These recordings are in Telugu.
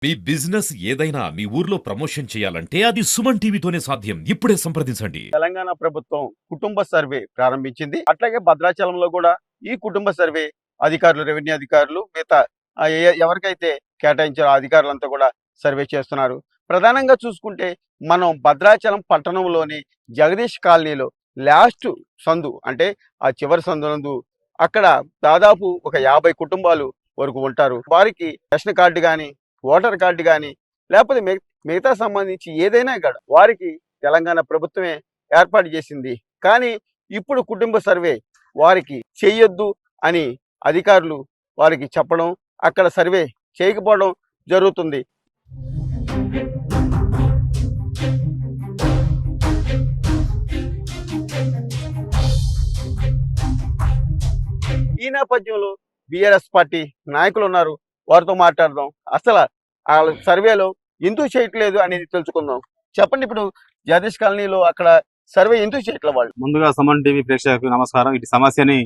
మీ బిజినెస్ ఏదైనా మీ ఊర్లో ప్రమోషన్ చేయాలంటే అది సుమన్ టీవీతోనే సాధ్యం. ఇప్పుడే సంప్రదించండి. తెలంగాణ ప్రభుత్వం కుటుంబ సర్వే ప్రారంభించింది. అట్లాగే భద్రాచలంలో కూడా ఈ కుటుంబ సర్వే అధికారులు, రెవెన్యూ అధికారులు మిగతా ఎవరికైతే కేటాయించారో ఆ అధికారులంతా కూడా సర్వే చేస్తున్నారు. ప్రధానంగా చూసుకుంటే మనం భద్రాచలం పట్టణంలోని జగదీష్ కాలనీలో లాస్ట్ సందు అంటే ఆ చివరి సందునందు అక్కడ దాదాపు ఒక 50 కుటుంబాలు వరకు ఉంటారు. వారికి రేషన్ కార్డు కానీ, ఓటర్ కార్డు కానీ, లేకపోతే మిగతా సంబంధించి ఏదైనా ఇక్కడ వారికి తెలంగాణ ప్రభుత్వమే ఏర్పాటు చేసింది. కానీ ఇప్పుడు కుటుంబ సర్వే వారికి చేయొద్దు అని అధికారులు వారికి చెప్పడం, అక్కడ సర్వే చేయకపోవడం జరుగుతుంది. ఈ నేపథ్యంలో బీఆర్ఎస్ పార్టీ నాయకులు ఉన్నారు, వారితో మాట్లాడదాం. అసలు ఆ సర్వేలో ఎందుకు చేయట్లేదు అనేది తెలుసుకుందాం. చెప్పండి, ఇప్పుడు జగదీష్ కాలనీలో అక్కడ సర్వే ఎందుకు చేయట్లేదు వాళ్ళు? ముందుగా సుమన్ టీవీ ప్రేక్షకులకు నమస్కారం. ఇటు సమస్యని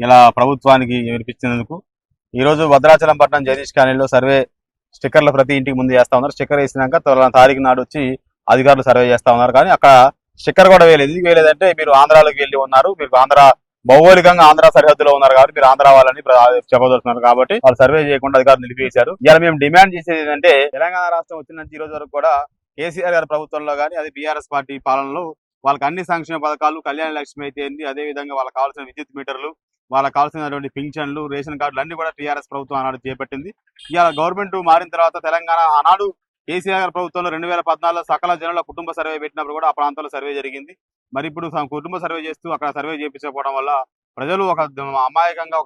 ఇలా ప్రభుత్వానికి వినిపించినందుకు. ఈ రోజు భద్రాచలం పట్టణం జగదీష్ కాలనీలో సర్వే స్టిక్కర్లు ప్రతి ఇంటికి ముందు చేస్తా ఉన్నారు. స్టిక్కర్ వేసినాక తారీఖు నాడు వచ్చి అధికారులు సర్వే చేస్తా ఉన్నారు. కానీ అక్కడ స్టిక్కర్ కూడా వేయలేదు. ఎందుకు వేయలేదంటే మీరు ఆంధ్రాలోకి వెళ్ళి ఉన్నారు, మీరు ఆంధ్ర భౌగోళికంగా ఆంధ్ర సరిహద్దులో ఉన్నారు కాబట్టి మీరు ఆంధ్ర వాళ్ళని చెప్పదలుచున్నారు కాబట్టి వాళ్ళు సర్వే చేయకుండా అధికారులు నిలిపివేశారు. ఇలా మేము డిమాండ్ చేసేది ఏంటంటే తెలంగాణ రాష్ట్రం వచ్చిన నుంచి ఈ రోజు వరకు కూడా కేసీఆర్ గారి ప్రభుత్వంలో కానీ అది బీఆర్ఎస్ పార్టీ పాలనలో వాళ్ళకి అన్ని సంక్షేమ పథకాలు, కళ్యాణ లక్ష్మి అయితే అదే విధంగా వాళ్ళకి కావాల్సిన విద్యుత్ మీటర్లు, వాళ్ళకి కావాల్సినటువంటి పింఛన్లు, రేషన్ కార్డులు అన్ని కూడా టీఆర్ఎస్ ప్రభుత్వం ఆనాడు చేపట్టింది. ఇలా గవర్నమెంట్ మారిన తర్వాత తెలంగాణ ఆనాడు కేసీఆర్ గారి ప్రభుత్వంలో 2014 సకల జనుల కుటుంబ సర్వే పెట్టినప్పుడు కూడా ఆ ప్రాంతంలో సర్వే జరిగింది. మరి ఇప్పుడు కుటుంబ సర్వే చేస్తూ అక్కడ సర్వే చేయించకపోవడం వల్ల ప్రజలు ఒక అమాయకంగా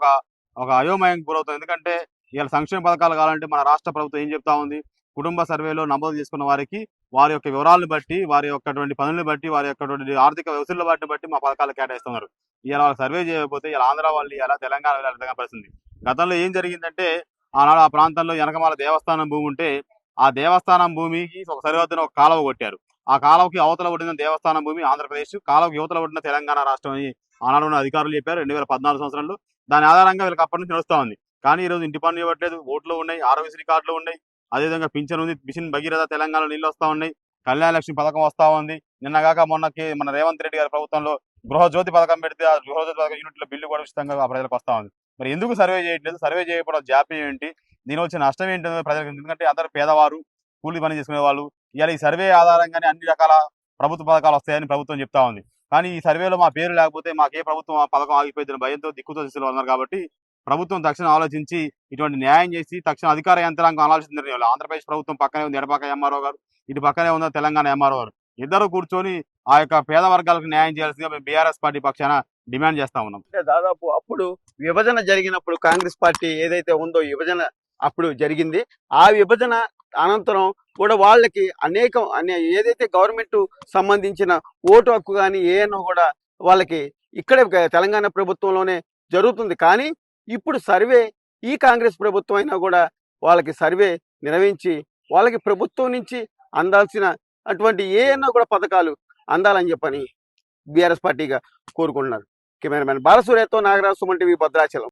ఒక అయోమయం గురవుతుంది. ఎందుకంటే ఇలా సంక్షేమ పథకాలు కావాలంటే మన రాష్ట్ర ప్రభుత్వం ఏం చెప్తా ఉంది, కుటుంబ సర్వేలో నమోదు చేసుకున్న వారికి వారి యొక్క వివరాలను బట్టి, వారి యొక్క పనులను బట్టి, వారి యొక్క ఆర్థిక వసూళ్ల బట్టి మా పథకాలు కేటాయిస్తున్నారు. ఇలా వాళ్ళు సర్వే చేయకపోతే ఇలా ఆంధ్ర వాళ్ళు ఇలా తెలంగాణ వెళ్ళాలి పరిస్థితి. గతంలో ఏం జరిగిందంటే ఆనాడు ఆ ప్రాంతంలో వెనకమాల దేవస్థానం భూమి ఉంటే ఆ దేవస్థానం భూమికి ఒక సరిహద్దున ఒక కాలువ కొట్టారు. ఆ కాలువకి అవతల పడిన దేవస్థానం భూమి ఆంధ్రప్రదేశ్, కాలువకి యువతల పడిన తెలంగాణ రాష్ట్రం అని ఆనాడు ఉన్న అధికారులు చెప్పారు 2014 సంవత్సరంలో. దాని ఆధారంగా వీళ్ళకి అప్పటి నుంచి నడుస్తా ఉంది. కానీ ఈ రోజు ఇంటి పన్ను ఇవ్వట్లేదు, ఓట్లు ఉన్నాయి, ఆరోగ్యశ్రీ కార్డులు ఉన్నాయి, అదేవిధంగా పింఛన్ ఉంది, మిషన్ భగీరథ తెలంగాణలో నీళ్ళు వస్తా ఉన్నాయి, కళ్యాణ లక్ష్మి పథకం వస్తా ఉంది. నిన్నగాక మన రేవంత్ రెడ్డి గారి ప్రభుత్వంలో గృహజ్యోతి పథకం పెడితే ఆ గృహజ్యోతి పథకం యూనిట్ల బిల్లు కూడా ఉచితంగా ఆ ప్రజలకు వస్తా ఉంది. మరి ఎందుకు సర్వే చేయట్లేదు? సర్వే చేయకపోవడం జాప్యం ఏంటి? దీని వచ్చిన నష్టం ఏంటి ప్రజలకు? ఎందుకంటే అందరు పేదవారు, కూలీ పని చేసుకునే వాళ్ళు. ఇవాళ ఈ సర్వే ఆధారంగానే అన్ని రకాల ప్రభుత్వ పథకాలు వస్తాయని ప్రభుత్వం చెప్తా ఉంది. కానీ ఈ సర్వేలో మా పేరు లేకపోతే మాకే ప్రభుత్వం పథకం ఆగిపోయిందని భయంతో దిక్కుతో స్థితిలో ఉన్నారు. కాబట్టి ప్రభుత్వం తక్షణం ఆలోచించి ఇటువంటి న్యాయం చేసి తక్షణ అధికార యంత్రాంగం ఆలోచించారు. ఆంధ్రప్రదేశ్ ప్రభుత్వం పక్కనే ఉంది ఎడపక్క ఎంఆర్ఓ గారు, ఇటు పక్కనే ఉన్న తెలంగాణ ఎంఆర్ఓ గారు. ఇద్దరు కూర్చొని ఆ యొక్క పేద వర్గాలకు న్యాయం చేయాల్సిందిగా మేము బీఆర్ఎస్ పార్టీ పక్షాన డిమాండ్ చేస్తా ఉన్నాం. దాదాపు అప్పుడు విభజన జరిగినప్పుడు కాంగ్రెస్ పార్టీ ఏదైతే ఉందో విభజన అప్పుడు జరిగింది. ఆ విభజన అనంతరం కూడా వాళ్ళకి ఏదైతే గవర్నమెంట్ సంబంధించిన ఓటు హక్కు కానీ ఏనో కూడా వాళ్ళకి ఇక్కడే తెలంగాణ ప్రభుత్వంలోనే జరుగుతుంది. కానీ ఇప్పుడు సర్వే ఈ కాంగ్రెస్ ప్రభుత్వం అయినా కూడా వాళ్ళకి సర్వే నిర్వహించి వాళ్ళకి ప్రభుత్వం నుంచి అందాల్సిన అటువంటి ఏనో కూడా పథకాలు అందాలని చెప్పని బీఆర్ఎస్ పార్టీగా కోరుకుంటున్నారు. కెమెరామెన్ బాలసూర్యతో నాగరాజు, సుమన్ టీవీ, భద్రాచలం.